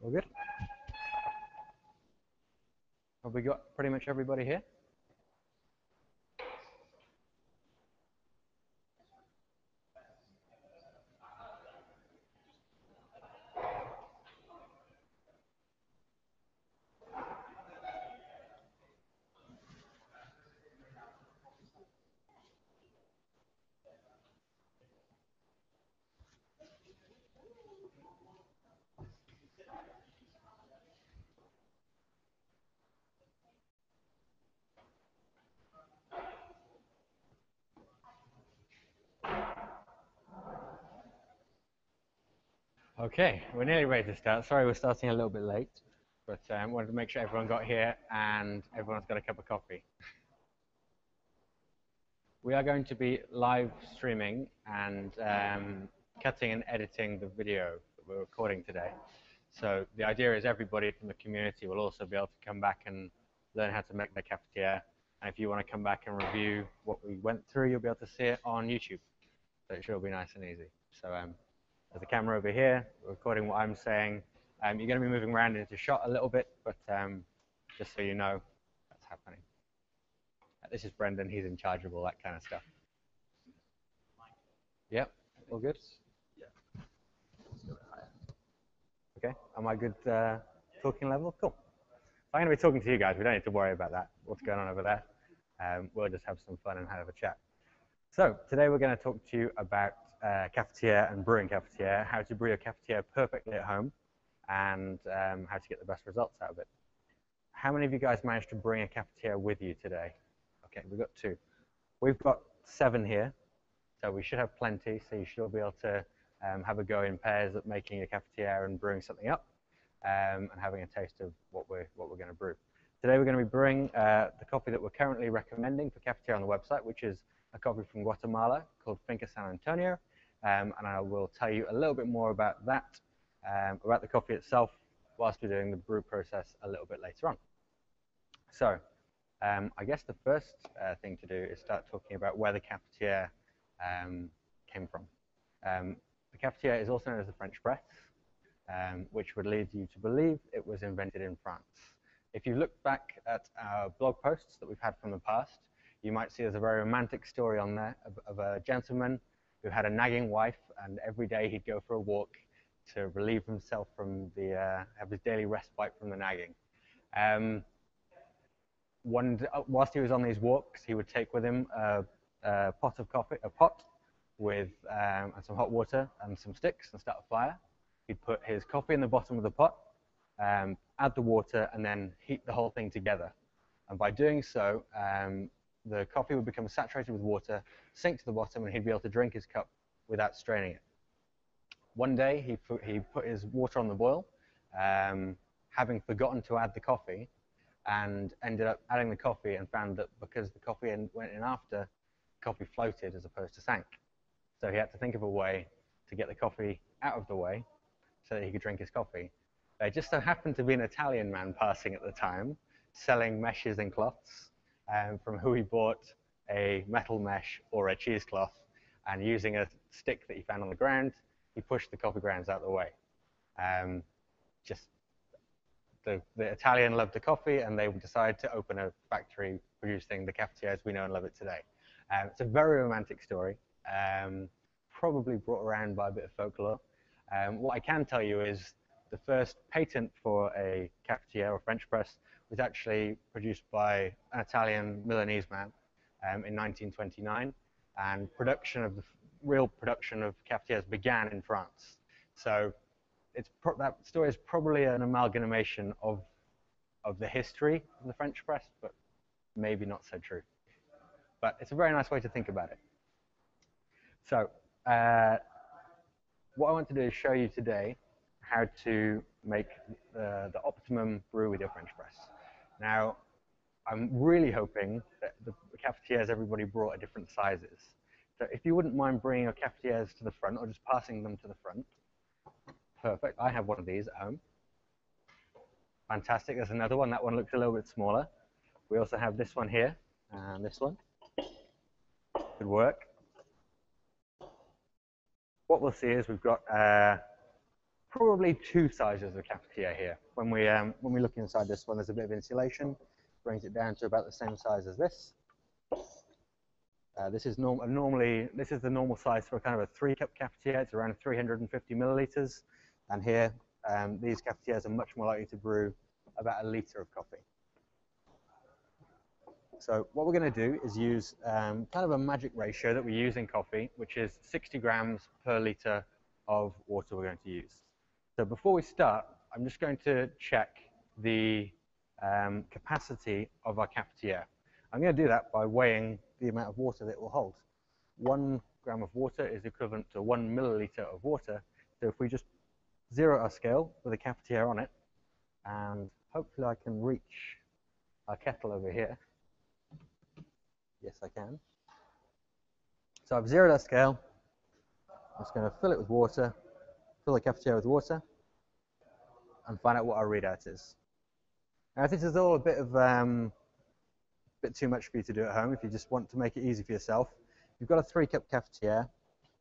All good? Have we got pretty much everybody here? Okay, we're nearly ready to start. Sorry we're starting a little bit late, but wanted to make sure everyone got here and everyone's got a cup of coffee. We are going to be live streaming and cutting and editing the video that we're recording today. So the idea is everybody from the community will also be able to come back and learn how to make their cafetiere. And if you want to come back and review what we went through, you'll be able to see it on YouTube. So it should be nice and easy. So there's a camera over here recording what I'm saying. You're going to be moving around into shot a little bit, but just so you know, that's happening. This is Brendan. He's in charge of all that kind of stuff. Yep, all good? Yeah. Okay, am I good talking level? Cool. I'm going to be talking to you guys. We don't need to worry about that, what's going on over there. We'll just have some fun and have a chat. So today we're going to talk to you about cafetiere and brewing cafetiere, how to brew a cafetiere perfectly at home, and how to get the best results out of it. How many of you guys managed to bring a cafetiere with you today? Okay, we've got 2. We've got 7 here, so we should have plenty, so you should all be able to have a go in pairs at making a cafetiere and brewing something up, and having a taste of what we're going to brew. Today we're going to be brewing the coffee that we're currently recommending for cafetiere on the website, which is a coffee from Guatemala called Finca San Antonio, and I will tell you a little bit more about that, about the coffee itself, whilst we're doing the brew process a little bit later on. So, I guess the first thing to do is start talking about where the cafetiere came from. The cafetiere is also known as the French press, which would lead you to believe it was invented in France. If you look back at our blog posts that we've had from the past, you might see there's a very romantic story on there of a gentleman who had a nagging wife, and every day he'd go for a walk to relieve himself from have his daily respite from the nagging. Whilst he was on these walks, he would take with him a pot of coffee, with and some hot water and some sticks, and start a fire. He'd put his coffee in the bottom of the pot, add the water, and then heat the whole thing together. And by doing so, the coffee would become saturated with water, sink to the bottom, and he'd be able to drink his cup without straining it. One day, he put his water on the boil, having forgotten to add the coffee, and ended up adding the coffee and found that because the coffee went in after, coffee floated as opposed to sank. So he had to think of a way to get the coffee out of the way so that he could drink his coffee. There just so happened to be an Italian man passing at the time, selling meshes and cloths, from who he bought a metal mesh or a cheesecloth, and using a stick that he found on the ground, he pushed the coffee grounds out of the way. The Italian loved the coffee, and they decided to open a factory producing the cafetiere as we know and love it today. It's a very romantic story, probably brought around by a bit of folklore. What I can tell you is the first patent for a cafetiere or French press was actually produced by an Italian Milanese man in 1929, and real production of cafetières began in France. So that story is probably an amalgamation of the history of the French press, but maybe not so true. But it's a very nice way to think about it. So what I want to do is show you today how to make the optimum brew with your French press. Now, I'm really hoping that the cafetières everybody brought are different sizes. So if you wouldn't mind bringing your cafetières to the front, or just passing them to the front. Perfect. I have one of these at home. Fantastic. There's another one. That one looks a little bit smaller. We also have this one here, and this one. Good work. What we'll see is we've got probably two sizes of cafetiere here. When we look inside this one, there's a bit of insulation, brings it down to about the same size as this. This is the normal size for kind of a 3-cup cafetiere. It's around 350 milliliters, and here these cafetieres are much more likely to brew about 1 liter of coffee. So what we're going to do is use kind of a magic ratio that we use in coffee, which is 60 grams per liter of water we're going to use. So before we start, I'm just going to check the capacity of our cafetiere. I'm going to do that by weighing the amount of water that it will hold. 1 gram of water is equivalent to 1 milliliter of water. So if we just zero our scale with a cafetiere on it, and hopefully I can reach our kettle over here. Yes, I can. So I've zeroed our scale. I'm just going to fill it with water, fill the cafetiere with water, and find out what our readout is. Now, this is all a bit too much for you to do at home if you just want to make it easy for yourself. You've got a 3-cup cafetiere,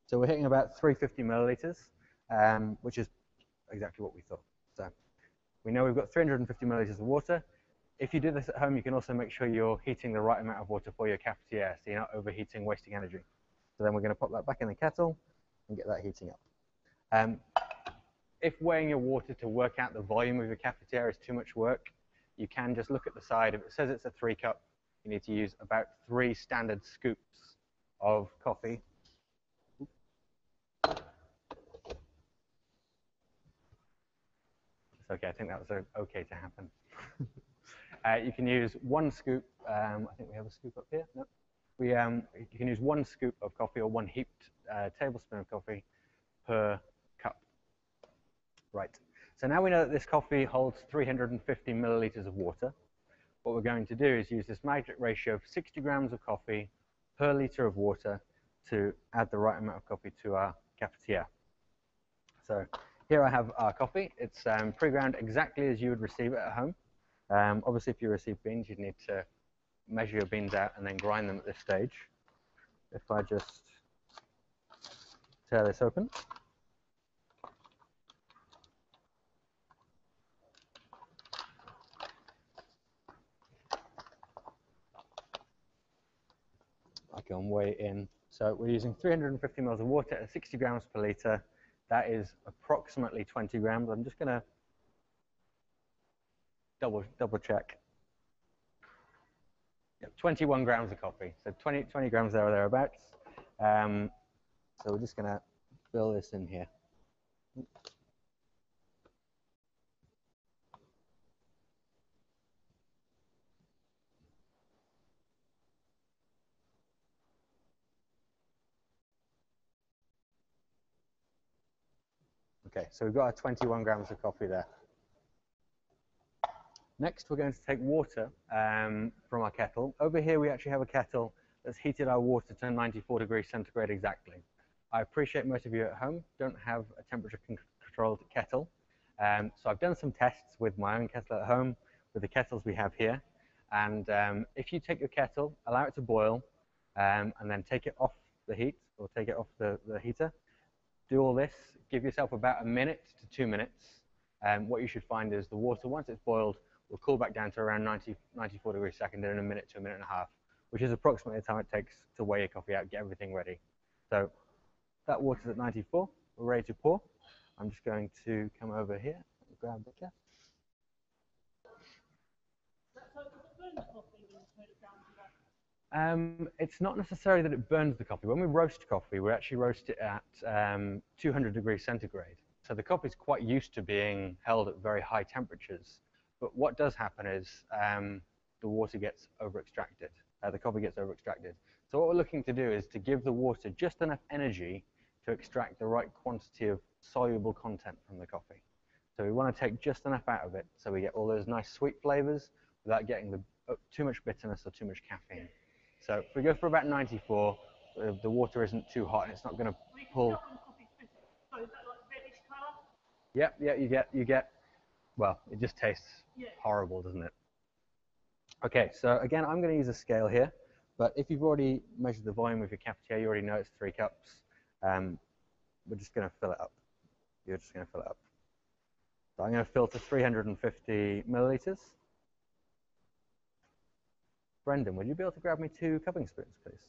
so we're hitting about 350 milliliters, which is exactly what we thought. So we know we've got 350 milliliters of water. If you do this at home, you can also make sure you're heating the right amount of water for your cafetiere, so you're not overheating, wasting energy. So then we're going to pop that back in the kettle and get that heating up. If weighing your water to work out the volume of your cafetiere is too much work, you can just look at the side. If it says it's a 3-cup, you need to use about 3 standard scoops of coffee. It's okay, I think that was okay to happen. You can use 1 scoop. I think we have a scoop up here. No. You can use 1 scoop of coffee or 1 heaped tablespoon of coffee per cup. Right. So now we know that this coffee holds 350 milliliters of water. What we're going to do is use this magic ratio of 60 grams of coffee per liter of water to add the right amount of coffee to our cafetiere. So here I have our coffee. It's pre-ground exactly as you would receive it at home. Obviously, if you receive beans, you'd need to measure your beans out and then grind them at this stage. If I just tear this open. I can weigh in. So we're using 350 mils of water at 60 grams per liter. That is approximately 20 grams. I'm just going to double check. Yep, 21 grams of coffee. So 20 grams there or thereabouts. So we're just going to fill this in here. Okay, so we've got our 21 grams of coffee there. Next, we're going to take water from our kettle. Over here, we actually have a kettle that's heated our water to 94 degrees centigrade exactly. I appreciate most of you at home don't have a temperature-controlled kettle. So I've done some tests with my own kettle at home, with the kettles we have here. And if you take your kettle, allow it to boil, and then take it off the heat, or take it off the heater, do all this, give yourself about 1 minute to 2 minutes. What you should find is the water, once it's boiled, will cool back down to around 94 degrees second in 1 minute to 1.5 minutes, which is approximately the time it takes to weigh your coffee out, get everything ready. So that water's at 94, we're ready to pour. I'm just going to come over here and grab the cup. It's not necessarily that it burns the coffee. When we roast coffee, we actually roast it at 200 degrees centigrade. So the coffee is quite used to being held at very high temperatures. But what does happen is the water gets over-extracted. The coffee gets over-extracted. So what we're looking to do is to give the water just enough energy to extract the right quantity of soluble content from the coffee. So we want to take just enough out of it so we get all those nice sweet flavors without getting too much bitterness or too much caffeine. So if we go for about 94, the water isn't too hot and it's not going to pull. So is that like reddish colour? Yep, yeah, you get, well, it just tastes horrible, doesn't it? Okay, so again, I'm going to use a scale here, but if you've already measured the volume of your cafetiere, you already know it's 3 cups. We're just going to fill it up. You're just going to fill it up. So I'm going to filter 350 milliliters. Brendan, would you be able to grab me 2 cupping spoons, please?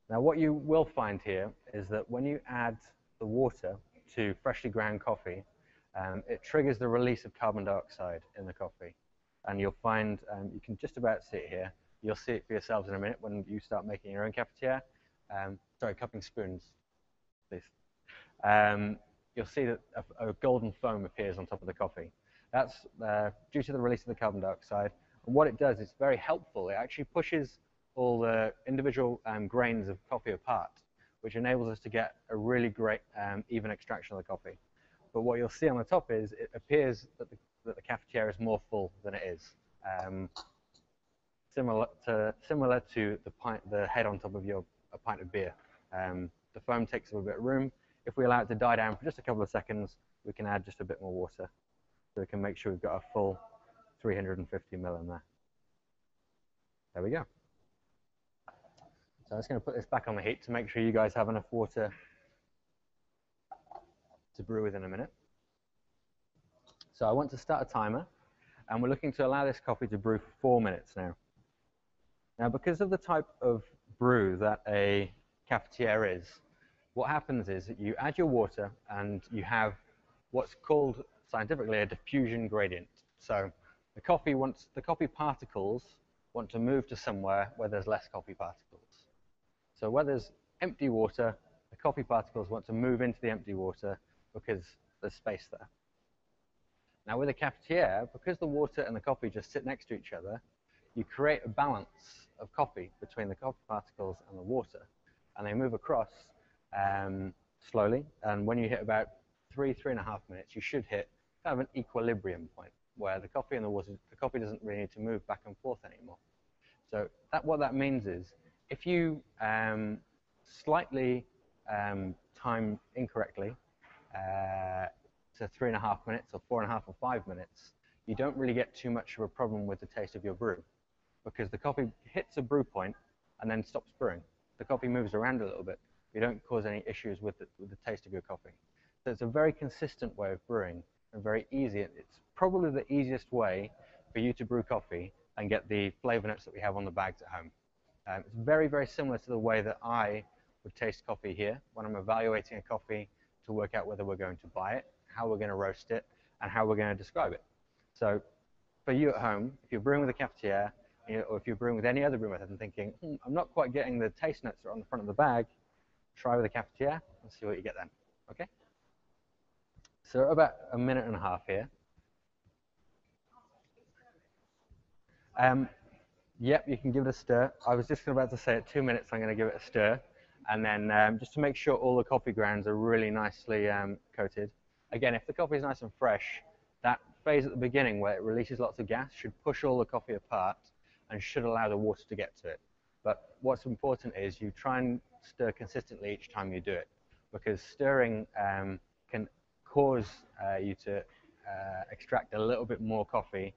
Now, what you will find here is that when you add the water to freshly ground coffee, it triggers the release of carbon dioxide in the coffee. And you'll find, you can just about see it here. You'll see it for yourselves in a minute when you start making your own cafetiere. Sorry, cupping spoons, please. You'll see that a golden foam appears on top of the coffee. That's due to the release of the carbon dioxide. And what it does is very helpful. It actually pushes all the individual grains of coffee apart, which enables us to get a really great even extraction of the coffee. But what you'll see on the top is it appears that the cafetiere is more full than it is. Similar to the head on top of a pint of beer. The foam takes up a bit of room. If we allow it to die down for just a couple of seconds, we can add just a bit more water. So we can make sure we've got a full 350 ml in there. There we go. So I'm just going to put this back on the heat to make sure you guys have enough water to brew with in a minute. So I want to start a timer, and we're looking to allow this coffee to brew for 4 minutes now. Now, because of the type of brew that a cafetiere is, what happens is that you add your water and you have what's called scientifically a diffusion gradient. So the coffee particles want to move to somewhere where there's less coffee particles. So where there's empty water, the coffee particles want to move into the empty water because there's space there. Now with a cafetiere, because the water and the coffee just sit next to each other, you create a balance of coffee between the coffee particles and the water, and they move across slowly. And when you hit about 3.5 minutes, you should hit kind of an equilibrium point where the coffee and the coffee doesn't really need to move back and forth anymore. So what that means is, if you slightly time incorrectly to 3.5 minutes or 4.5 or 5 minutes, you don't really get too much of a problem with the taste of your brew, because the coffee hits a brew point and then stops brewing. The coffee moves around a little bit. You don't cause any issues with the taste of your coffee. So it's a very consistent way of brewing and very easy. It's probably the easiest way for you to brew coffee and get the flavor notes that we have on the bags at home. It's very, very similar to the way that I would taste coffee here when I'm evaluating a coffee to work out whether we're going to buy it, how we're going to roast it, and how we're going to describe it. So for you at home, if you're brewing with a cafetiere, or if you're brewing with any other brew method and thinking, I'm not quite getting the taste notes that are on the front of the bag, try with a cafetiere and see what you get then. Okay? So about 1.5 minutes here. Yep, you can give it a stir. I was just about to say at 2 minutes I'm going to give it a stir, and then just to make sure all the coffee grounds are really nicely coated. Again, if the coffee is nice and fresh, that phase at the beginning where it releases lots of gas should push all the coffee apart and should allow the water to get to it. But what's important is you try and stir consistently each time you do it, because stirring can cause you to extract a little bit more coffee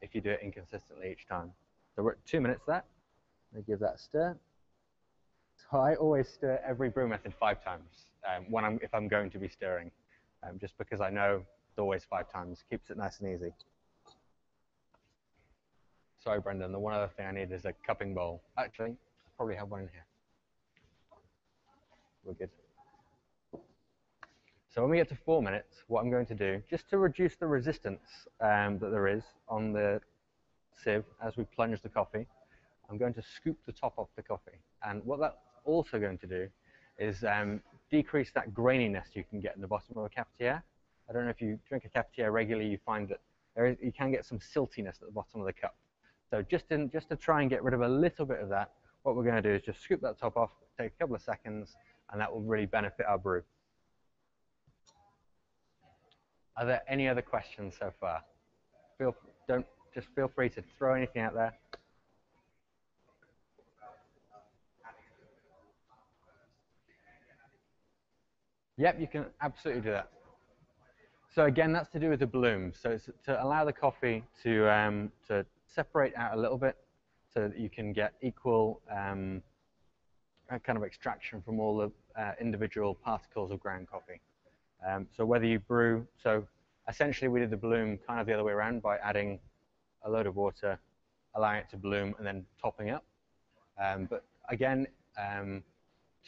if you do it inconsistently each time. So we're at 2 minutes there. I'm going to give that a stir. So I always stir every brew method 5 times if I'm going to be stirring, just because I know it's always 5 times. Keeps it nice and easy. Sorry, Brendan, the one other thing I need is a cupping bowl. Actually, I probably have one in here. We're good. So when we get to 4 minutes, what I'm going to do, just to reduce the resistance that there is on the sieve as we plunge the coffee, I'm going to scoop the top off the coffee. And what that's also going to do is decrease that graininess you can get in the bottom of a cafetiere. I don't know if you drink a cafetiere regularly, you find that you can get some siltiness at the bottom of the cup. So just to try and get rid of a little bit of that, what we're going to do is just scoop that top off, take a couple of seconds, and that will really benefit our brew. Are there any other questions so far? Just feel free to throw anything out there. Yep, you can absolutely do that. So again, that's to do with the bloom. So it's to allow the coffee to separate out a little bit so that you can get equal kind of extraction from all the individual particles of ground coffee. So whether you brew, so essentially we did the bloom kind of the other way around by adding a load of water, allowing it to bloom, and then topping up. But again,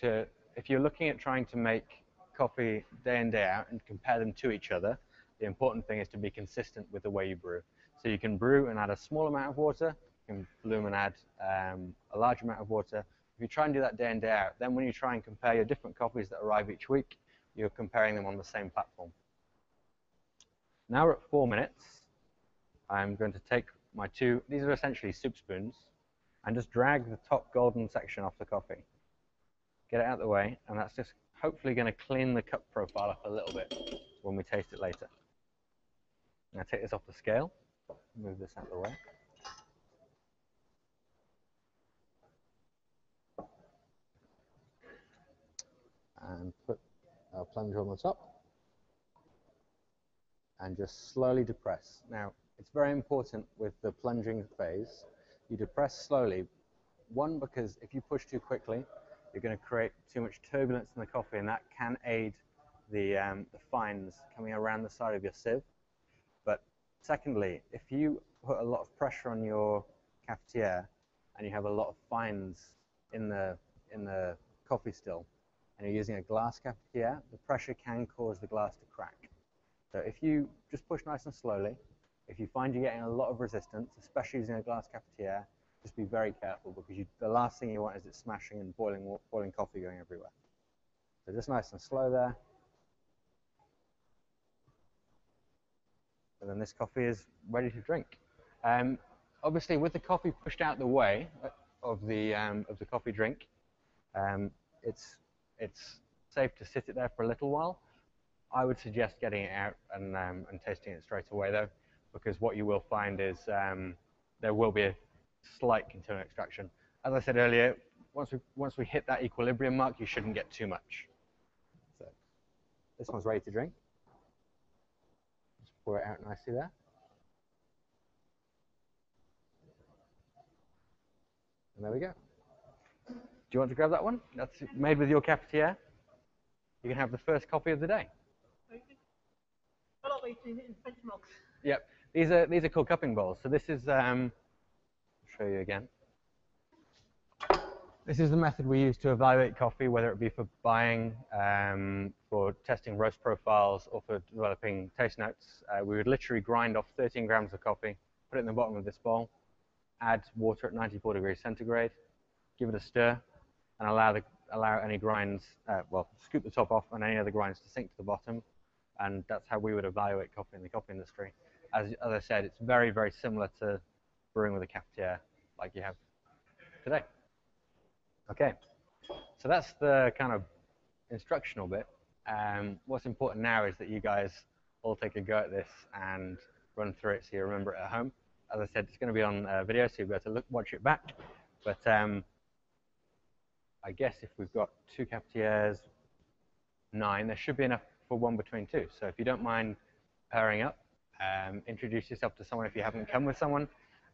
if you're looking at trying to make coffee day in, day out and compare them to each other, the important thing is to be consistent with the way you brew. So you can brew and add a small amount of water, you can bloom and add a large amount of water. If you try and do that day in, day out, then when you try and compare your different coffees that arrive each week, you're comparing them on the same platform. Now we're at 4 minutes. I'm going to take my two, these are essentially soup spoons, and just drag the top golden section off the coffee. Get it out of the way, and that's just hopefully going to clean the cup profile up a little bit when we taste it later. Now take this off the scale, move this out of the way. And put our plunger on the top. And just slowly depress. Now, it's very important with the plunging phase, you depress slowly. One, because if you push too quickly, you're going to create too much turbulence in the coffee, and that can aid the fines coming around the side of your sieve. But secondly, if you put a lot of pressure on your cafetiere and you have a lot of fines in the coffee still, and you're using a glass cafetiere, the pressure can cause the glass to crack. So if you just push nice and slowly, if you find you're getting a lot of resistance, especially using a glass cafetiere, just be very careful, because the last thing you want is it smashing and boiling coffee going everywhere. So just nice and slow there. And then this coffee is ready to drink. Obviously, with the coffee pushed out the way of the coffee drink, it's safe to sit it there for a little while. I would suggest getting it out and tasting it straight away, though, because what you will find is there will be a slight continual extraction. As I said earlier, once we hit that equilibrium mark, you shouldn't get too much. So this one's ready to drink. Just pour it out nicely there. And there we go. Do you want to grab that one? That's made with your cafetiere. You can have the first coffee of the day. I like these in French mugs. Yep. These are called cupping bowls. So this is, I'll show you again. This is the method we use to evaluate coffee, whether it be for buying, for testing roast profiles, or for developing taste notes. We would literally grind off 13 grams of coffee, put it in the bottom of this bowl, add water at 94 degrees centigrade, give it a stir, and allow any grinds, well, scoop the top off and any other grinds to sink to the bottom. And that's how we would evaluate coffee in the coffee industry. As I said, it's very, very similar to brewing with a cafetiere like you have today. Okay, so that's the kind of instructional bit. What's important now is that you guys all take a go at this and run through it so you remember it at home. As I said, it's going to be on video, so you'll be able to watch it back. But I guess if we've got 2 cafetieres, 9, there should be enough for one between 2. So if you don't mind pairing up, introduce yourself to someone if you haven't come with someone,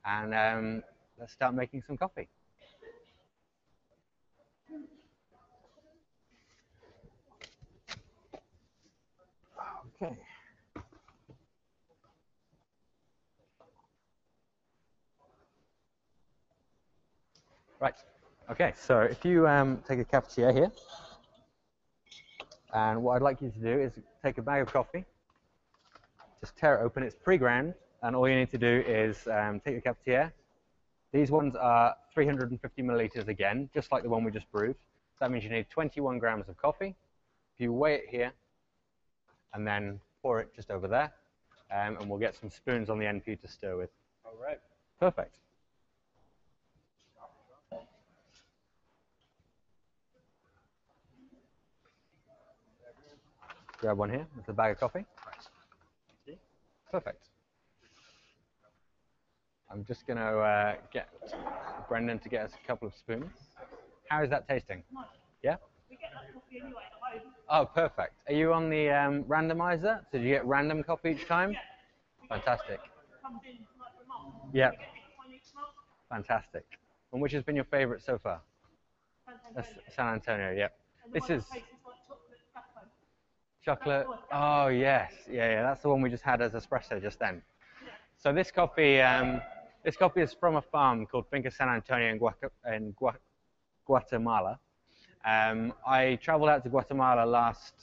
and let's start making some coffee. Okay. Right. Okay, so if you take a cafetiere here, and what I'd like you to do is take a bag of coffee, just tear it open. It's pre-ground, and all you need to do is take your cafetiere. These ones are 350 milliliters again, just like the one we just brewed. So that means you need 21 grams of coffee. If you weigh it here, and then pour it just over there, and we'll get some spoons on the end for you to stir with. All right. Perfect. Grab one here. That's a bag of coffee. Perfect. I'm just going to get Brendan to get us a couple of spoons. How is that tasting? Nice. Yeah? We get that coffee anyway at home. Oh, perfect. Are you on the randomizer? So do you get random coffee each time? Yeah. Fantastic. Comes in like the month. Yeah. We get one each month. Fantastic. And which has been your favorite so far? San That's Antonio. San Antonio, yeah. And the This one is that tastes like chocolate backbone. Chocolate. Oh yes, yeah. That's the one we just had as espresso just then. So this coffee is from a farm called Finca San Antonio in Guatemala. I traveled out to Guatemala last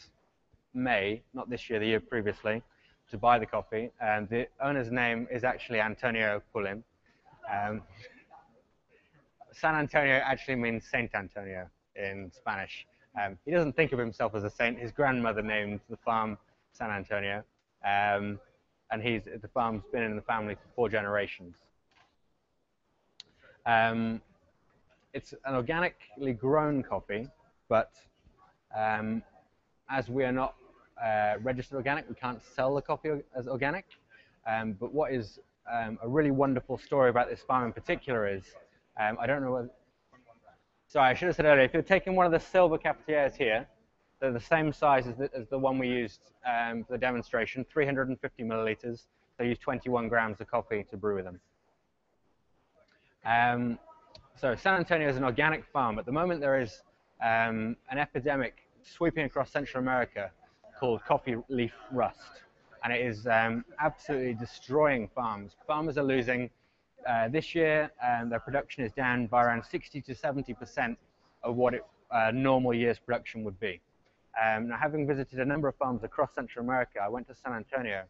May, not this year, the year previously, to buy the coffee. And the owner's name is actually Antonio Pulin. Um, San Antonio actually means Saint Antonio in Spanish. He doesn't think of himself as a saint. His grandmother named the farm San Antonio, and the farm's been in the family for 4 generations. It's an organically grown coffee, but as we are not registered organic, we can't sell the coffee as organic. But what is a really wonderful story about this farm in particular is, I don't know whether, sorry, I should have said earlier, if you're taking one of the silver cafetieres here, they're the same size as the one we used for the demonstration, 350 milliliters. They use 21 grams of coffee to brew with them. So San Antonio is an organic farm. At the moment, there is an epidemic sweeping across Central America called coffee leaf rust, and it is absolutely destroying farms. Farmers are losing this year, their production is down by around 60 to 70% of what a normal year's production would be. Now, having visited a number of farms across Central America, I went to San Antonio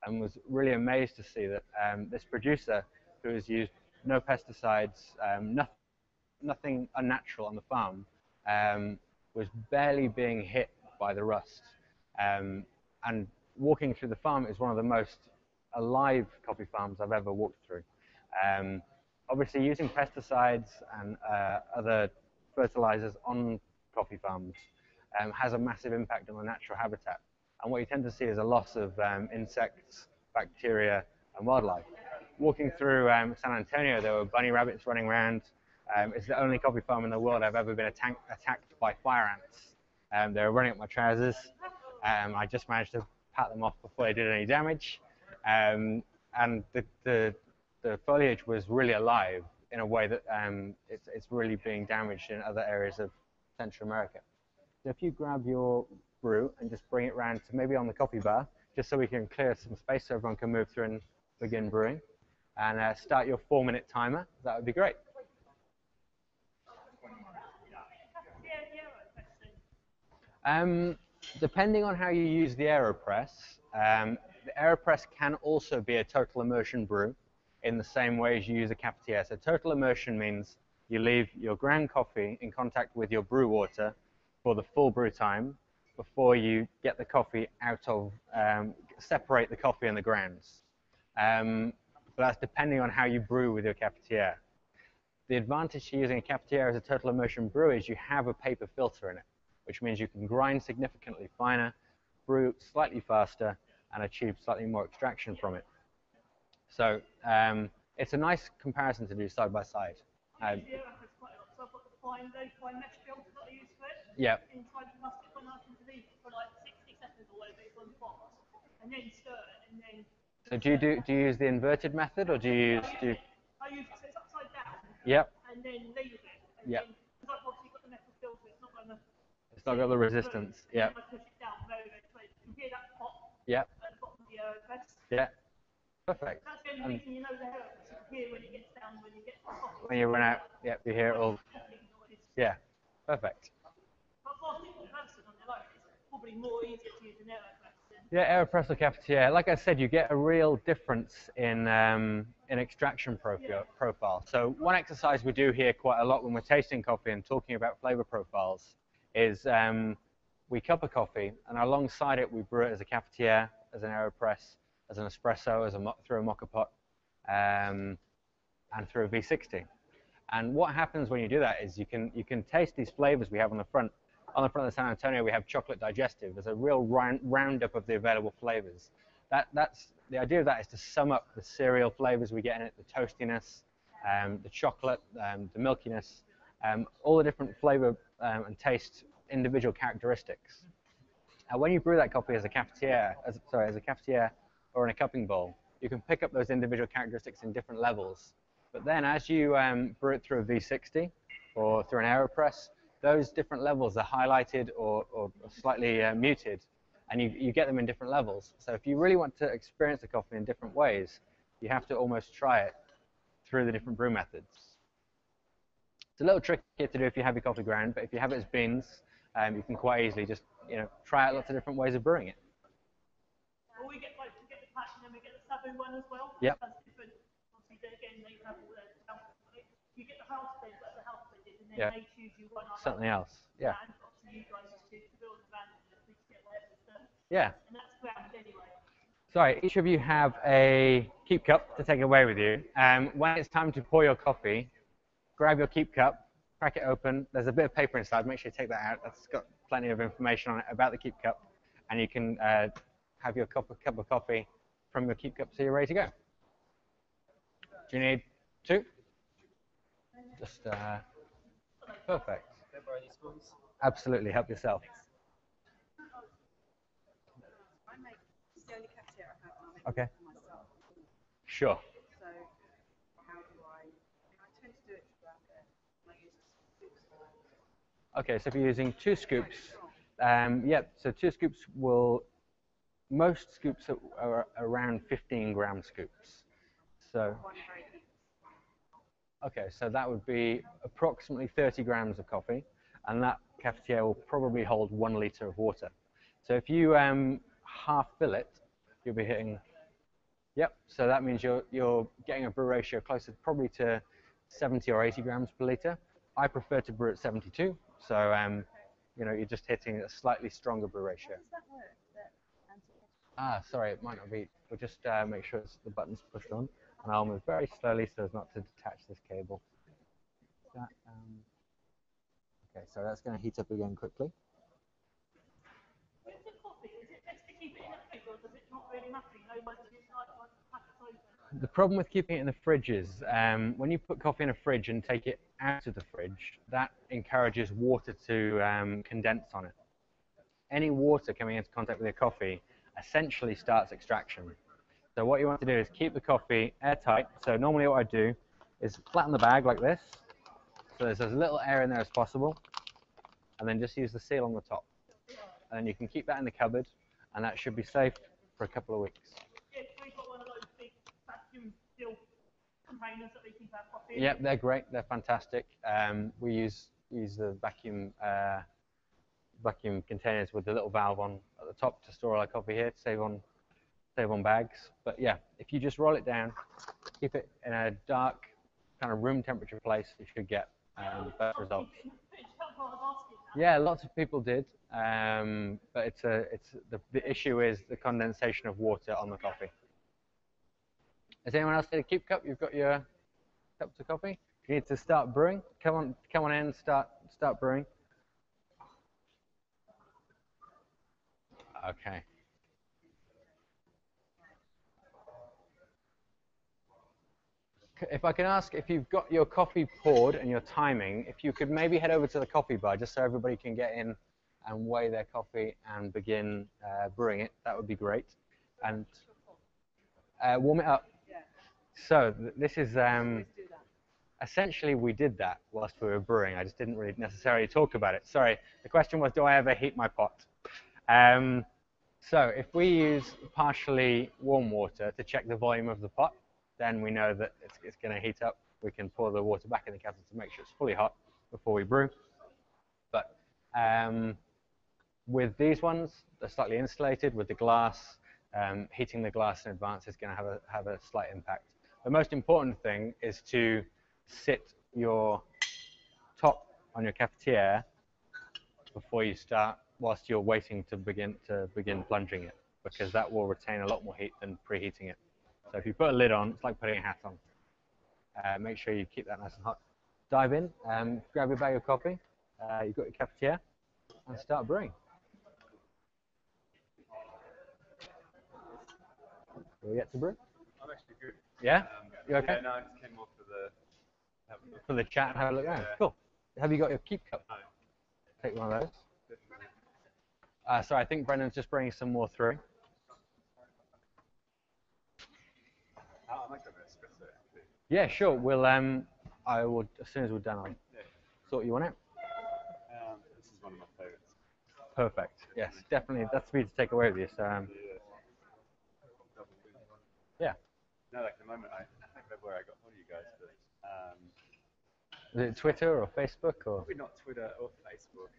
and was really amazed to see that this producer, who has used no pesticides, nothing unnatural on the farm, was barely being hit by the rust. And walking through the farm is one of the most alive coffee farms I've ever walked through. Obviously, using pesticides and other fertilizers on coffee farms has a massive impact on the natural habitat. And what you tend to see is a loss of insects, bacteria, and wildlife. Walking through San Antonio, there were bunny rabbits running around. It's the only coffee farm in the world I've ever been attacked by fire ants. They were running up my trousers. I just managed to pat them off before they did any damage. And the foliage was really alive in a way that it's really being damaged in other areas of Central America. So if you grab your brew and just bring it around to maybe on the coffee bar, just so we can clear some space so everyone can move through and begin brewing, and start your 4-minute timer, that would be great. Depending on how you use the AeroPress, the AeroPress can also be a total immersion brew in the same way as you use a cafetiere. So total immersion means you leave your ground coffee in contact with your brew water for the full brew time before you get the coffee out of, separate the coffee and the grounds. But that's depending on how you brew with your cafetiere. The advantage to using a cafetiere as a total immersion brew is you have a paper filter in it, which means you can grind significantly finer, brew slightly faster, and achieve slightly more extraction from it. So it's a nice comparison to do side by side. So I've got the fine mesh filter that I use for it. Yeah. Inside the plastic one, I can leave it for like 60 seconds or whatever it's on the box, and then stir it, and then. So do you use the inverted method, or do you use? I use so it's upside down. Yep. And then leave it. And yep. Because I've obviously got the metal filter, it's not going to. It's not got the resistance. Yeah. I push it down very, very slowly. You can hear that pop. Yeah. At the bottom of the AeroPress. Yeah. Perfect. That's the only reason you know the AeroPress. You can hear when it gets down, when you get to the top. When you run out, yep, you hear it all. Yeah. Perfect. But for a single person on their own, it's probably more easier to use an AeroPress. Yeah, AeroPress or cafetiere. Like I said, you get a real difference in extraction profile. So one exercise we do here quite a lot when we're tasting coffee and talking about flavor profiles is we cup a coffee, and alongside it we brew it as a cafetiere, as an AeroPress, as an espresso, through a mocha pot, and through a V60. And what happens when you do that is you can taste these flavors we have on the front. On the front of the San Antonio, we have chocolate digestive. There's a real roundup of the available flavors. That's the idea of that is to sum up the cereal flavors we get in it, the toastiness, the chocolate, the milkiness, all the different flavor and taste individual characteristics. When you brew that coffee as a cafetiere, or in a cupping bowl, you can pick up those individual characteristics in different levels. But then as you brew it through a V60 or through an AeroPress, those different levels are highlighted or slightly muted and you get them in different levels. So if you really want to experience the coffee in different ways, you have to almost try it through the different brew methods. It's a little trickier to do if you have your coffee ground, but if you have it as beans, you can quite easily just try out lots of different ways of brewing it. Well, we get the patch and then we get the Sabu one as well. Yep. That's different. Obviously, again, they have all their house. You get the house blend, like the house blend, and then they choose you one. Something else. Yeah. And obviously, you guys just choose to build the band and we get whatever's done. Yeah. And that's ground anyway. Sorry, each of you have a keep cup to take away with you. When it's time to pour your coffee, grab your keep cup, crack it open. There's a bit of paper inside. Make sure you take that out. That's got plenty of information on it about the keep cup. And you can have your cup of coffee from your keep cup so you're ready to go. Do you need 2? Just perfect. Absolutely, help yourself. Okay. Sure. So how do I tend to do it throughout the, like scoops. Okay, so if you're using 2 scoops, so 2 scoops most scoops are around 15 gram scoops. So, okay, so that would be approximately 30 grams of coffee, and that cafetiere will probably hold 1 liter of water. So if you half fill it, you'll be hitting, so that means you're getting a brew ratio closer probably to 70 or 80 grams per liter. I prefer to brew at 72, so you're just hitting a slightly stronger brew ratio. How does that work? Sorry, it might not be. We'll just make sure the button's pushed on, and I'll move very slowly so as not to detach this cable. Okay, so that's going to heat up again quickly. With the coffee, is it best to keep it in the fridge, or does it not really matter? Once the packet's open? The problem with keeping it in the fridge is when you put coffee in a fridge and take it out of the fridge, that encourages water to condense on it. Any water coming into contact with your coffee essentially starts extraction. So what you want to do is keep the coffee airtight. So normally what I do is flatten the bag like this, so there's as little air in there as possible, and then just use the seal on the top. And then you can keep that in the cupboard, and that should be safe for a couple of weeks. Yeah, we've got one of those big vacuum seal containers that we keep our coffee in. Yep, they're great. They're fantastic. We use the vacuum containers with the little valve on at the top to store all our coffee here to save on bags. But yeah, if you just roll it down, keep it in a dark kind of room temperature place, you should get better results. Yeah, lots of people did, but the issue is the condensation of water on the coffee. Has anyone else need a keep cup? You've got your cups of coffee. You need to start brewing. Come on in, start brewing. Okay. If I can ask, if you've got your coffee poured and your timing, if you could maybe head over to the coffee bar just so everybody can get in and weigh their coffee and begin brewing it, that would be great. And warm it up. So this is essentially we did that whilst we were brewing. I just didn't really necessarily talk about it. Sorry, the question was, do I ever heat my pot? So if we use partially warm water to check the volume of the pot, then we know that it's going to heat up. We can pour the water back in the kettle to make sure it's fully hot before we brew. But with these ones, they're slightly insulated with the glass. Heating the glass in advance is going to have a slight impact. The most important thing is to sit your top on your cafetiere before you start, whilst you're waiting to begin plunging it, because that will retain a lot more heat than preheating it. So if you put a lid on, it's like putting a hat on. Make sure you keep that nice and hot. Dive in, grab your bag of coffee, you've got your cafetiere, and start brewing. Will we get to brew? I'm actually good. Yeah? You okay? Yeah, no, I just came off For the chat and have a look around. Cool. Have you got your keep cup? No. Take one of those. Sorry, I think Brendan's just bringing some more through. I might go for espresso, actually. Yeah, sure. We'll I will, as soon as we're done, I'll sort you one out. This is one of my favourites. Perfect. Yes, definitely. That's for you to take away with you. So, yeah. No, like at the moment, I can't remember where I got hold of you guys, but Is it Twitter or Facebook or? probably not Twitter or Facebook.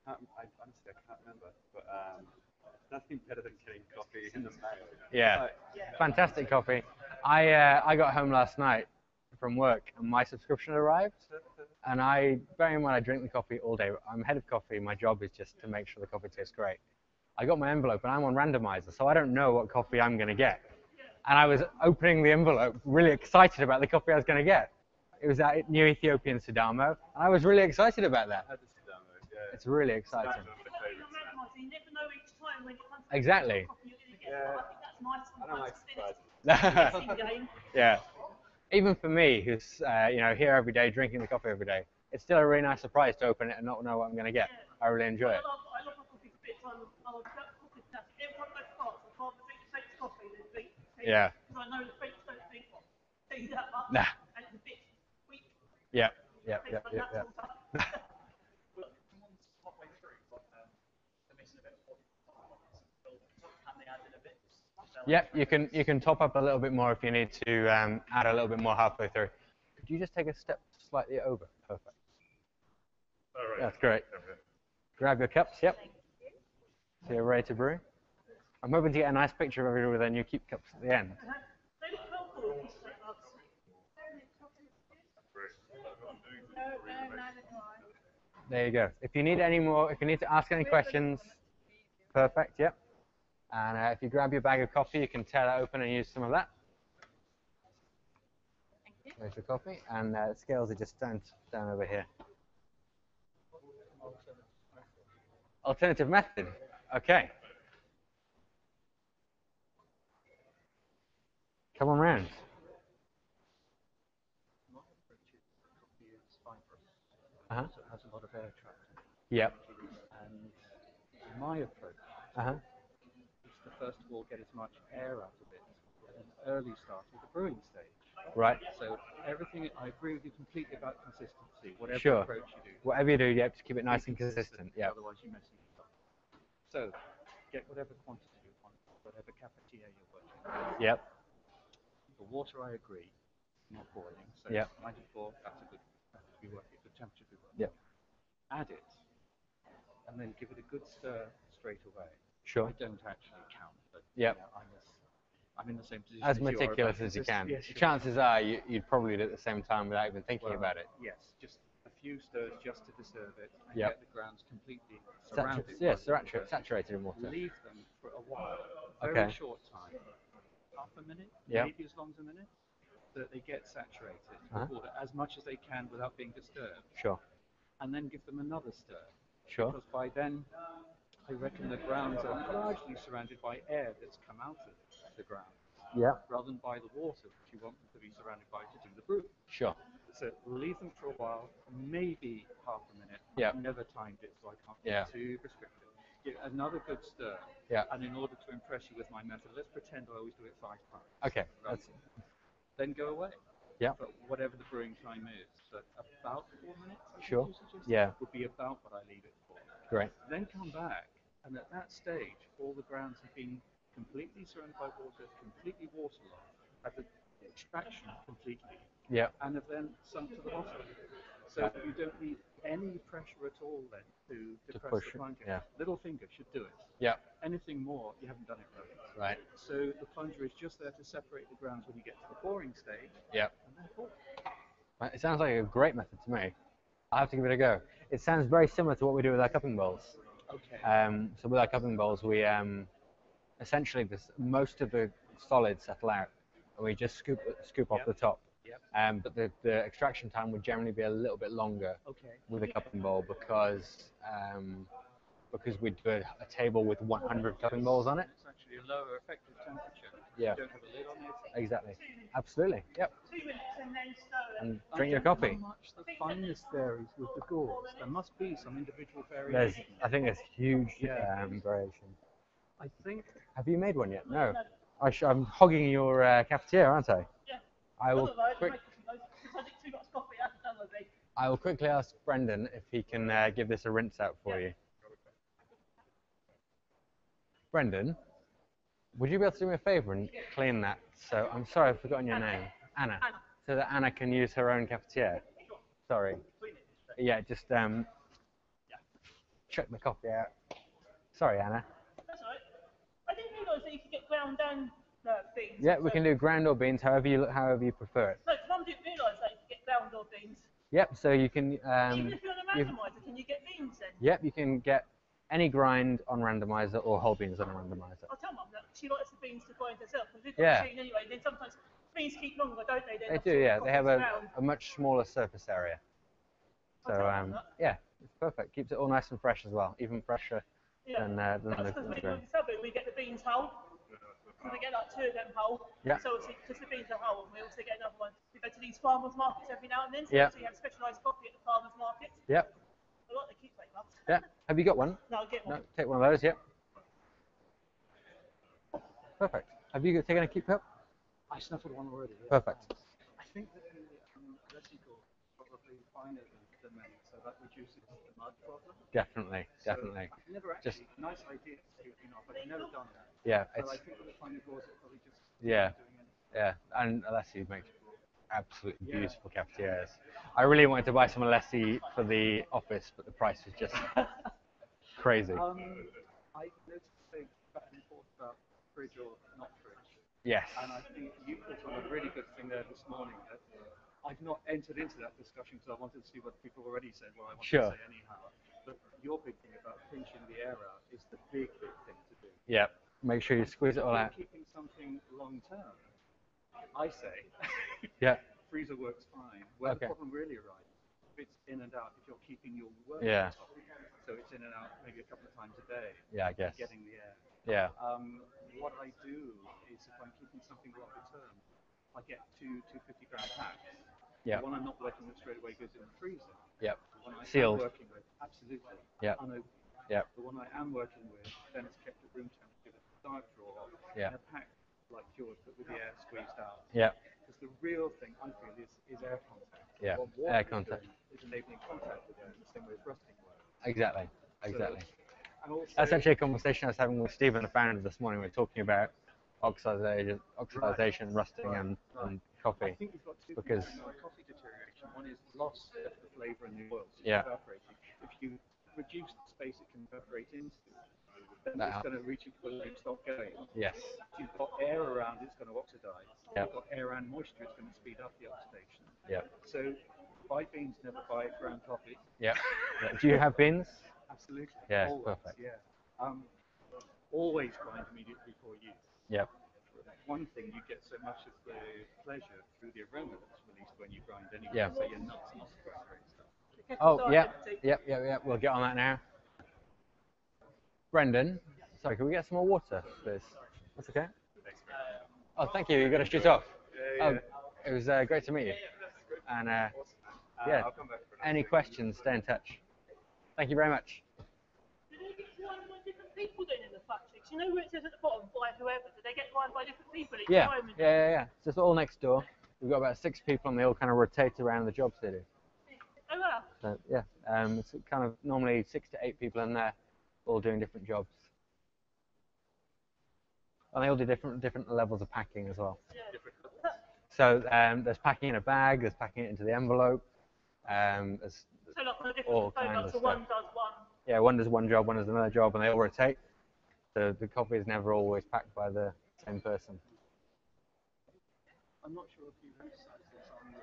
Honestly, I can't remember. But nothing better than getting coffee in the mail. Yeah. Fantastic coffee. I got home last night from work and my subscription arrived. And bearing in mind I drink the coffee all day, I'm head of coffee. My job is just to make sure the coffee tastes great. I got my envelope and I'm on randomizer, so I don't know what coffee I'm going to get. And I was opening the envelope, really excited about the coffee I was going to get. It was that new Ethiopian Sidamo, and I was really excited about that. I had this download, yeah. It's really exciting. That's one of my favourites now. You never know each time when it comes to Exactly. coffee you're going to get. Yeah. I think that's nice. I don't like Sometimes surprises. game. Yeah. Even for me, who's here every day, drinking the coffee every day, it's still a really nice surprise to open it and not know what I'm going to get. I really enjoy it. I love my coffee bits. I love coffee stuff. Every time I go to France, I can't drink French coffee. Yeah. Because I know the French don't drink tea that much. Nah. And it's a bit weak. Yeah. Yeah, you can top up a little bit more if you need to add a little bit more halfway through. Could you just take a step slightly over? Perfect. All right. That's great. Grab your cups, yep. So you're ready to brew. I'm hoping to get a nice picture of everyone with their new keep cups at the end. They look helpful. There you go. If you need any more, if you need to ask any questions, perfect, yep. And if you grab your bag of coffee, you can tear that open and use some of that. There's your coffee, and the scales are just down over here. Alternative method, okay. Come on round. So it has a lot of air trapped. Yep. And my approach is to first of all get as much air out of it at an early start of the brewing stage. Right. So everything, I agree with you completely about consistency, whatever Sure. approach you do. Whatever you do, you have to keep it nice and consistent. Yeah. Otherwise you mess things up. So get whatever quantity you want, whatever cafetiere you're working with. Yep. The water, I agree, not boiling. So Yep. 94, that's a good temperature to be working. Yep. Add it, and then give it a good stir straight away. Sure. I don't actually count, but Yep. I'm in the same position As you are meticulous about as you consistency. can. Yes, sure. Chances are you'd probably do it at the same time without even thinking Well, about it. Yes, just a few stirs just to disturb it, and Yep. get the grounds completely surrounded. Yes, saturated in water. Leave them for a while, very Okay. short time, half a minute, Yep. maybe as long as a minute, so that they get saturated Uh-huh. with water as much as they can without being disturbed. Sure. And then give them another stir. Sure. Because by then, I reckon the grounds are largely surrounded by air that's come out of the ground, Yeah. rather than by the water which you want them to be surrounded by to do the brew. Sure. So leave them for a while, maybe half a minute. Yeah. I've never timed it, so I can't be Yeah. too prescriptive. Give another good stir. Yeah. And in order to impress you with my method, let's pretend I always do it 5 times. Okay. Right? Then go away. Yeah. But whatever the brewing time is, but about 4 minutes, I think Sure. you suggested, Yeah. would be about what I leave it for. Great. Then come back, and at that stage, all the grounds have been completely surrounded by water, completely waterlogged, at the extraction completely, Yeah. and have then sunk to the bottom. So you don't need any pressure at all then to depress push the it, plunger. yeah. Little finger should do it. Yeah. Anything more, you haven't done it right. Right. So the plunger is just there to separate the grounds when you get to the pouring stage, Yeah. and then pour. Right, it sounds like a great method to me. I'll have to give it a go. It sounds very similar to what we do with our cupping bowls. Okay. So with our cupping bowls, we essentially most of the solids settle out, and we just scoop off Yep. the top. Yep. But the extraction time would generally be a little bit longer Okay. with a cupping bowl because we do a table with 100 cupping bowls on it. It's actually a lower effective temperature. Yeah. You don't have a lid on it. Exactly. Absolutely. Yep. 2 minutes and then stir. And drink your coffee. How much the fineness varies with the gourds. There must be some individual There's, variation. I think there's huge Yeah. variation. I think Have you made one yet? No. I'm hogging your cafetiere, aren't I? Yeah. I will Otherwise, quick. because I drink too much coffee, I haven't done with it. I will quickly ask Brendan if he can give this a rinse out for you. Brendan, would you be able to do me a favour and clean that? So I'm sorry, I've forgotten your name. Anna. Anna. So that Anna can use her own cafetiere. Sorry. Yeah, just check the coffee out. Sorry, Anna. That's all right. I didn't realise that you could get ground down beans. Yeah, we can do ground or beans, however you prefer it. No, Mum didn't realise that you could get ground or beans. Yep. So you can. Even if you're on a randomizer, can you get beans then? Yep, you can get any grind on randomizer or whole beans on a randomizer. I'll tell Mum that she likes the beans to grind herself. Because we've got Yeah. a machine anyway. Then sometimes beans keep longer, don't they? They do, yeah. They have a much smaller surface area. So yeah, it's perfect. Keeps it all nice and fresh as well, even fresher than That's the because we get the beans whole. So we get like 2 of them whole. Yeah. So obviously, because the beans are whole, and we also get another one. We go to these farmers markets every now and then. So Yeah. we have specialised coffee at the farmers markets. Yep. I like the keep up. Yeah. Have you got one? No, I'll get one. No, take one of those. Yep. Perfect. Have you taken a keep cup? I snuffled one already. Yeah. Perfect. I think that the vesicle probably finer than many, so that reduces the mud problem. Definitely. So Definitely. I've never actually, nice idea, but I've never done that. Yeah. But It's I think with the finer doors, it probably just yeah. doing anything. Yeah. And Alessi makes absolutely beautiful cafetieres. I really wanted to buy some Alessi for the office, but the price was just crazy. I noticed a thing back and forth about fridge or not fridge. Yes. And I think you put on a really good thing there this morning. That I've not entered into that discussion because I wanted to see what people already said, what I wanted Sure. to say anyhow. But your big thing about pinching the air out is the big thing to do. Yeah. Make sure you squeeze it all out. Keeping something long term, I say, Yeah. freezer works fine. Where Okay. the problem really arises, if it's in and out, if you're keeping your work Yeah. on top, so it's in and out maybe a couple of times a day, Yeah, I guess. getting the air. Yeah. What I do is if I'm keeping something longer term, I get two 250-gram packs. Yeah. The one I'm not working with straight away goes in the freezer. Yep. The one I Sealed. am working with, absolutely, Yep. unopened. Yep. The one I am working with, then it's kept at room temperature with a dark drawer Yeah. in a pack like yours, but with the air squeezed out. Yeah. Because the real thing I feel is air contact. Yeah. What water Air is contact. doing is enabling contact with air in the same way as rusting works. Exactly. Exactly. And also, That's actually a conversation I was having with Stephen, the founder, this morning. We were talking about oxidation, rusting, and I coffee. think you've got two because- things with coffee deterioration. One is loss of the flavour in the oils, Yeah. evaporating. If you reduce the space it can evaporate into, then That it's helps. going to reach equilibrium and stop going. Yes. If you've got air around, it's going to oxidize. If Yep. you've got air and moisture, it's going to speed up the oxidation. Yep. So buy beans, never buy ground coffee. Yep. Yeah. Do you have beans? Absolutely. Yeah, Always, perfect. Yeah. Always grind immediately before use. Yep. One thing, you get so much of the pleasure through the aroma that's released when you grind anyway. Yeah. So your nuts and great stuff. Oh, yep. We'll get on that now. Brendan, sorry, can we get some more water, please? That's okay. Oh, thank you. You got to shoot off. Oh, it was great to meet you. And yeah, I'll come back for another any thing. questions, stay in touch. Thank you very much. Do they get lined by different people then in the factory? 'Cause you know where it says at the bottom, by whoever, do they get lined by different people each Yeah, time? yeah. So it's all next door. We've got about 6 people, and they all kind of rotate around the jobs they do. Oh, wow. So yeah, it's kind of normally 6 to 8 people in there, all doing different jobs. And they all do different levels of packing as well. So there's packing in a bag, there's packing it into the envelope. There's So like on a all different phone, kinds like of so stuff. one does one. Yeah, one does one job, one does another job, and they all rotate. So the coffee is never always packed by the same person. I'm not sure if you emphasised this on the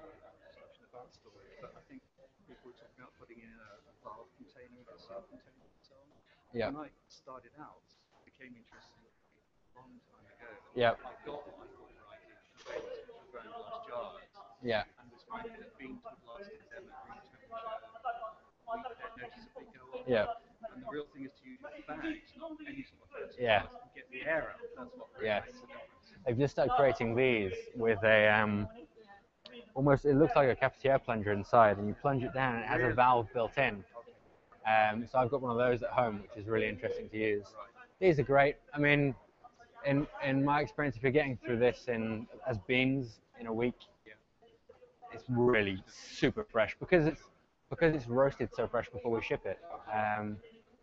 section about storage, but I think people were talking about putting in a valve container, a cell container, and so on. Yeah. When I started out, it became interesting a long time ago. Yeah. I got my full variety of beans, which were very large jars, Yeah. and was finding that beans would last in them at room temperature. We don't noticeably go up. Yeah. And the real thing is to use bags, not any sort of bags. Yeah. Get the air out. That's what really Yes. makes a difference. They've just started creating these with a almost, it looks like a cafetiere plunger inside, and you plunge it down and it has a valve built in. So I've got one of those at home, which is really interesting to use. These are great. I mean, in my experience, if you're getting through this as beans in a week, it's really super fresh because it's roasted so fresh before we ship it.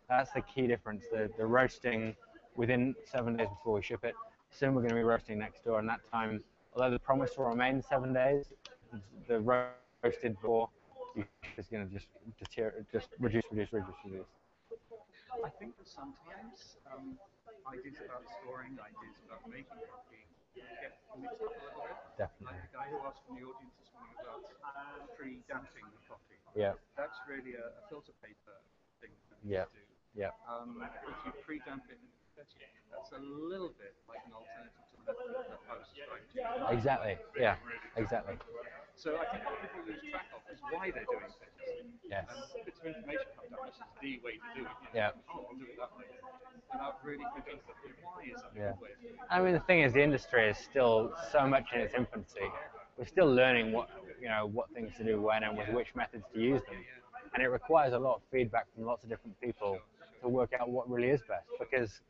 That's the key difference. The roasting within 7 days before we ship it. Soon we're going to be roasting next door, and that time, although the promise will remain 7 days, the roasted boar is going to just reduce. I think that sometimes ideas about storing, ideas about making coffee get mixed up a little bit. Definitely. Like the guy who asked from the audience this morning about pre-damping the coffee. Yeah. That's really a filter paper thing that we Yeah. do. Yeah. If you pre-damp it, that's a little bit like an alternative to the method that hosts right. Exactly. Yeah. Exactly. So I think what people lose track of is why they're doing things. Yes. And bits of information come down, this is the way to do it. Yeah. Oh, I'll do it that way. Without really thinking, why is that Yeah. the way of doing it? I mean, the thing is, the industry is still so much in its infancy. We're still learning what things to do when and with which methods to use them, and it requires a lot of feedback from lots of different people to work out what really is best. Because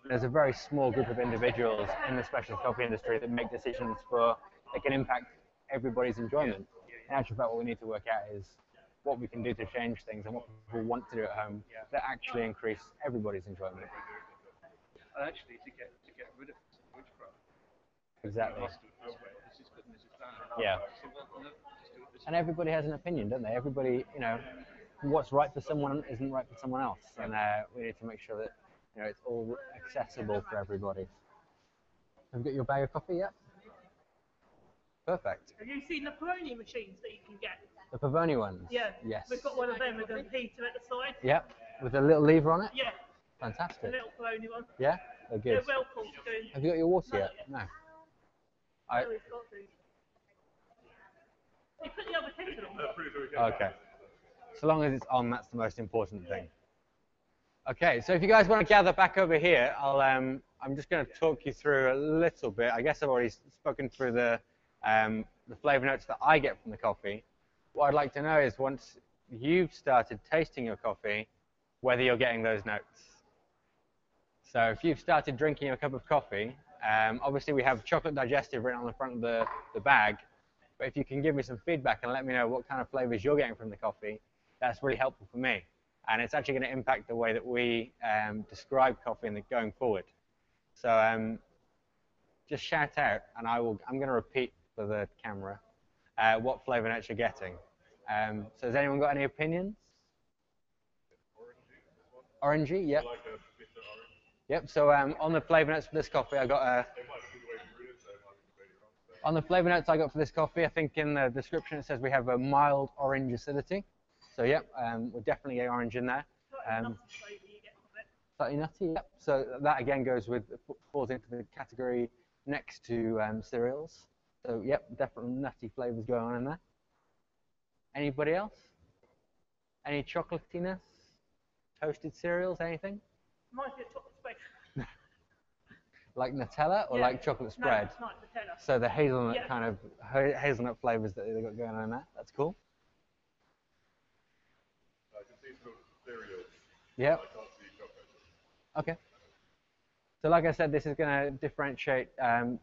there's a very small group of individuals in the specialty coffee industry that make decisions that can impact everybody's enjoyment. In actual fact, what we need to work out is what we can do to change things and what people want to do at home that actually increase everybody's enjoyment. And actually, to get rid of witchcraft, Exactly. you must do it this way. This is good and this is bad. Yeah. So, well, no, just do it this And way. everybody has an opinion, don't they? Everybody, what's right for someone isn't right for someone else, and we need to make sure that it's all accessible for everybody. Have you got your bag of coffee yet? Perfect. Have you seen the Peroni machines that you can get? The Pavoni ones? Yeah. Yes. We've got one of them with a heater at the side. Yep. With a little lever on it? Yeah. A Fantastic. little Peroni one. Yeah? They're good. They're well cool to do. Have you got your water No, yet? not No. No, we've got to. You put the other kettle on. Okay. So long as it's on, that's the most important thing. Okay, so if you guys want to gather back over here, I'm just going to talk you through a little bit. I guess I've already spoken through the flavor notes that I get from the coffee. What I'd like to know is once you've started tasting your coffee, whether you're getting those notes. So if you've started drinking a cup of coffee, obviously we have chocolate digestive written on the front of the bag, but if you can give me some feedback and let me know what kind of flavors you're getting from the coffee, that's really helpful for me. And it's actually going to impact the way that we describe coffee going forward. So just shout out, and I'm going to repeat for the camera what flavor notes you're getting. So has anyone got any opinions? Orangey, yep. Yep, so on the flavor notes for this coffee, I got on the flavor notes I got for this coffee, I think in the description it says we have a mild orange acidity. So yep, we're definitely getting orange in there. Slightly nutty, yep. So that again falls into the category next to cereals. So yep, definitely nutty flavors going on in there. Anybody else? Any chocolatiness? Toasted cereals, anything? Might be a chocolate spread. Like Nutella or like chocolate spread? No, it's not Nutella. So the hazelnut kind of hazelnut flavors that they've got going on in there. That's cool. I can see sort of cereals. Yep. I can't see chocolate. Okay. So like I said, this is going to differentiate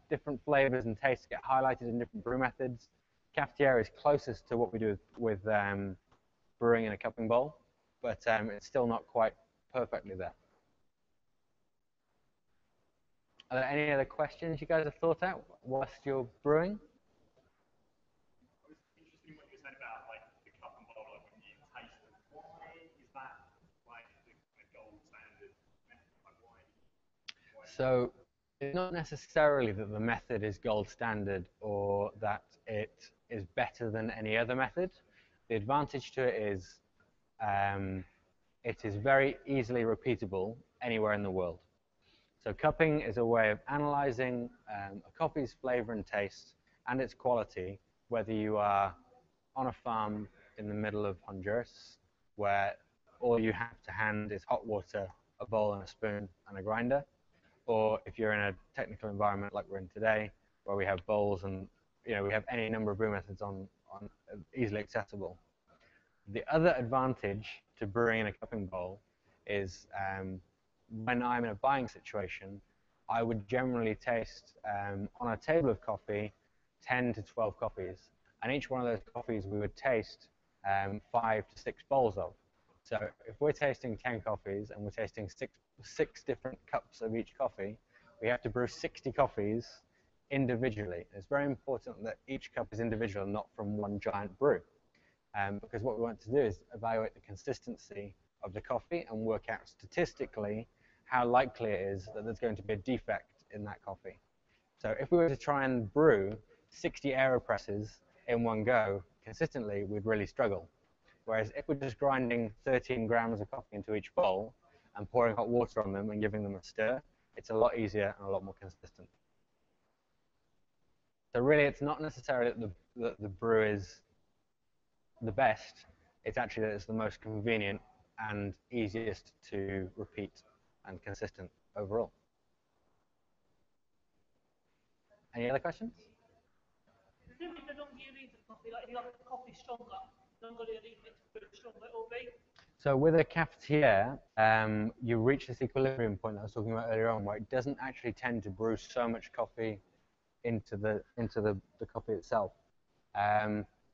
different flavors and tastes get highlighted in different brew methods. Cafetiere is closest to what we do with brewing in a cupping bowl, but it's still not quite perfectly there. Are there any other questions you guys have thought out whilst you're brewing? I was interested in what you said about like the cup and bowl, like when you taste them. Is that like the gold standard method? Like why? So it's not necessarily that the method is gold standard or that it is better than any other method. The advantage to it is very easily repeatable anywhere in the world. So cupping is a way of analyzing a coffee's flavor and taste and its quality, whether you are on a farm in the middle of Honduras, where all you have to hand is hot water, a bowl and a spoon and a grinder, or if you're in a technical environment like we're in today, where we have bowls and we have any number of brew methods on easily accessible. The other advantage to brewing in a cupping bowl is when I'm in a buying situation, I would generally taste on a table of coffee 10 to 12 coffees, and each one of those coffees we would taste 5 to 6 bowls of. So if we're tasting 10 coffees and we're tasting six different cups of each coffee, we have to brew 60 coffees individually. It's very important that each cup is individual, not from one giant brew. Because what we want to do is evaluate the consistency of the coffee and work out statistically how likely it is that there's going to be a defect in that coffee. So if we were to try and brew 60 AeroPresses in one go consistently, we'd really struggle. Whereas if we're just grinding 13 grams of coffee into each bowl and pouring hot water on them and giving them a stir, it's a lot easier and a lot more consistent. So really, it's not necessarily that the brew is the best, it's actually that it's the most convenient and easiest to repeat and consistent overall. Any other questions? Presumably the longer you leave the coffee, like if you like the coffee stronger, the longer you leave it, the stronger it will be. So with a cafetiere, you reach this equilibrium point that I was talking about earlier on, where it doesn't actually tend to brew so much coffee into the coffee itself.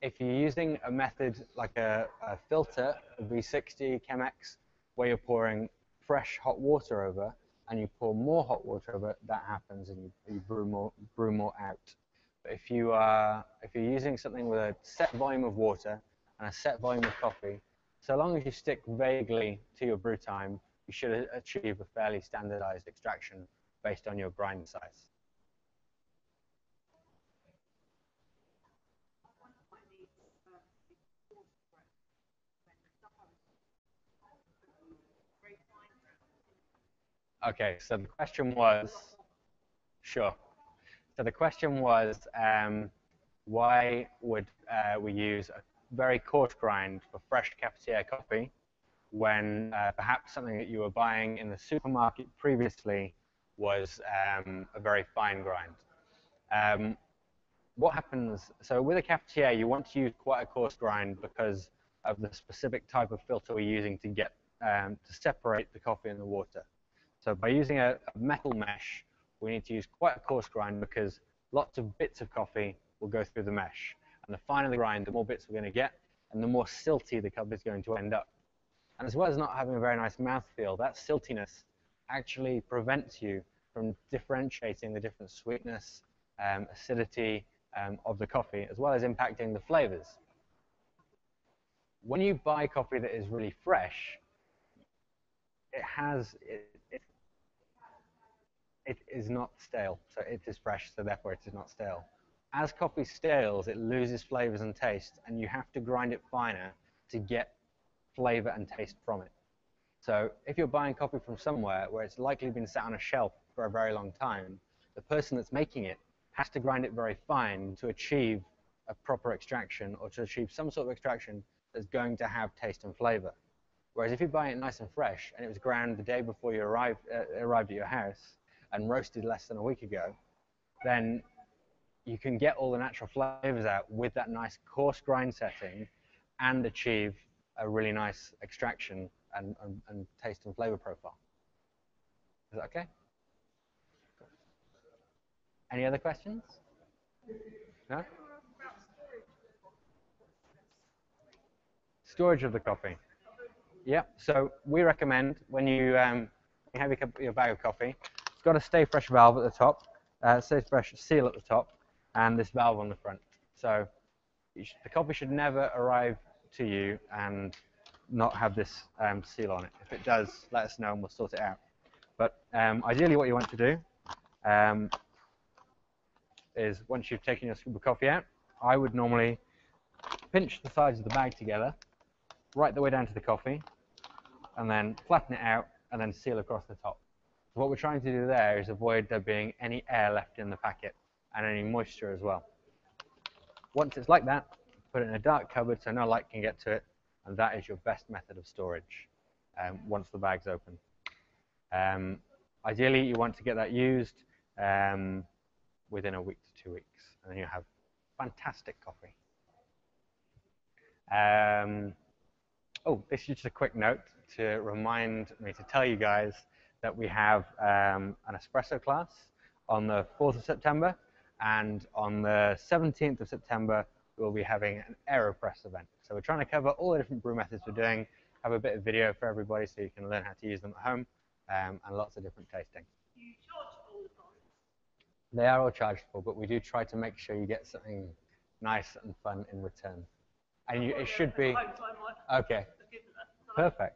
If you're using a method like a filter, a V60 Chemex, where you're pouring fresh hot water over, and you pour more hot water over, that happens, and you brew more out. But if you're using something with a set volume of water and a set volume of coffee, so long as you stick vaguely to your brew time, you should achieve a fairly standardized extraction based on your grind size. Okay, so the question was, sure. So the question was, why would we use a very coarse grind for fresh cafetiere coffee when perhaps something that you were buying in the supermarket previously was a very fine grind? What happens, so with a cafetiere, you want to use quite a coarse grind because of the specific type of filter we're using to get to separate the coffee and the water. So by using a metal mesh, we need to use quite a coarse grind because lots of bits of coffee will go through the mesh. And the finer the grind, the more bits we're going to get, and the more silty the cup is going to end up. And as well as not having a very nice mouthfeel, that siltiness actually prevents you from differentiating the different sweetness, acidity of the coffee, as well as impacting the flavors. When you buy coffee that is really fresh, it is not stale, so it is fresh, so therefore it is not stale. As coffee stales, it loses flavors and taste, and you have to grind it finer to get flavor and taste from it. So if you're buying coffee from somewhere where it's likely been sat on a shelf for a very long time, the person that's making it has to grind it very fine to achieve a proper extraction or to achieve some sort of extraction that's going to have taste and flavor. Whereas if you buy it nice and fresh and it was ground the day before you arrived at your house and roasted less than a week ago, then you can get all the natural flavors out with that nice coarse grind setting and achieve a really nice extraction and taste and flavor profile. Is that okay? Any other questions? No? Storage of the coffee. Yeah, so we recommend when you have your bag of coffee, it's got a stay fresh valve at the top, stay fresh seal at the top, and this valve on the front. So the coffee should never arrive to you and not have this seal on it. If it does, let us know and we'll sort it out. But ideally what you want to do is once you've taken your scoop of coffee out, I would normally pinch the sides of the bag together, right the way down to the coffee, and then flatten it out and then seal across the top. So what we're trying to do there is avoid there being any air left in the packet and any moisture as well. Once it's like that, put it in a dark cupboard so no light can get to it, and that is your best method of storage once the bag's open. Ideally, you want to get that used within a week to 2 weeks, and then you have fantastic coffee. Oh, this is just a quick note to remind me to tell you guys that we have an espresso class on the 4th of September, and on the 17th of September, we'll be having an AeroPress event. So we're trying to cover all the different brew methods we're doing have a bit of video for everybody so you can learn how to use them at home, and lots of different tasting. Do you charge for all the time? They are all chargeable, but we do try to make sure you get something nice and fun in return. And it should be okay. Perfect.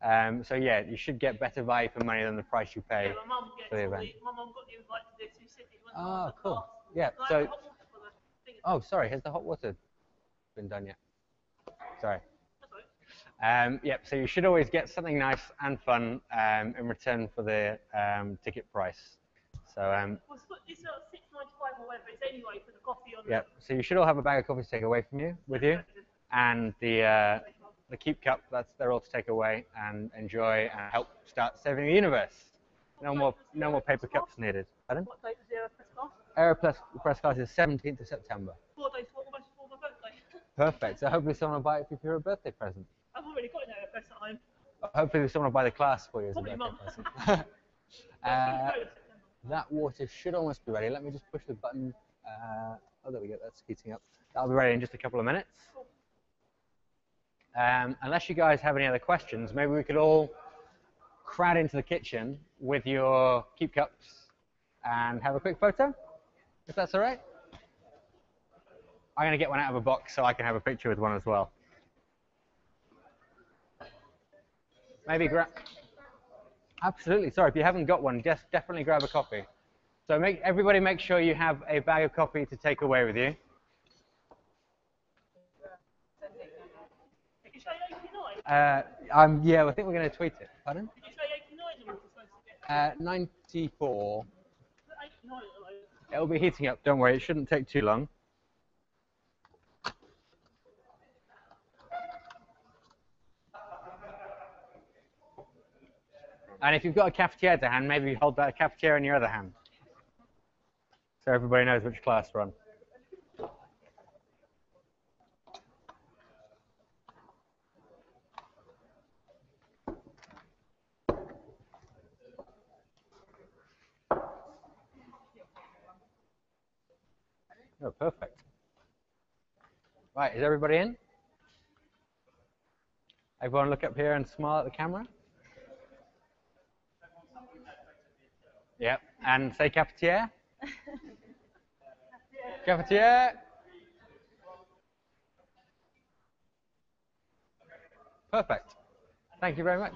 So yeah, you should get better value for money than the price you pay my mum for the event. My mum got the invite to do 2 cities. Oh, cool. Yeah. So. Oh, sorry. Has the hot water been done yet? Sorry. Yep. So you should always get something nice and fun in return for the ticket price. So. It's $6.95 or whatever. It's anyway for the coffee on. Yep. So you should all have a bag of coffee to take away from you with you, and the keep cup. They're all to take away and enjoy and help start saving the universe. No more paper cups needed. Pardon? What date was the Aeropress class? Aeropress press class is 17th of September. 4 days almost before my birthday. Perfect. So hopefully someone will buy it for you for a birthday present. I've already got an Aeropress at home. Hopefully someone will buy the class for you as Probably a birthday Mum. present. That water should almost be ready. Let me just push the button. Oh, there we go. That's heating up. That'll be ready in just a couple of minutes. Unless you guys have any other questions, maybe we could all crowd into the kitchen with your keep cups and have a quick photo, if that's all right. I'm going to get one out of a box so I can have a picture with one as well. Maybe grab. Absolutely. Sorry, if you haven't got one, just definitely grab a copy. So everybody make sure you have a bag of coffee to take away with you. Did you say 89? Yeah, I think we're going to tweet it. Pardon? Did you say 89? 94. 89 at the moment. It'll be heating up. Don't worry. It shouldn't take too long. And if you've got a cafetiere to hand, maybe hold that cafetiere in your other hand, so everybody knows which class we're on. Oh, perfect. Right, is everybody in? Everyone look up here and smile at the camera. Yep, and say cafetiere. Cafetiere. Perfect. Thank you very much.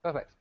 Perfect.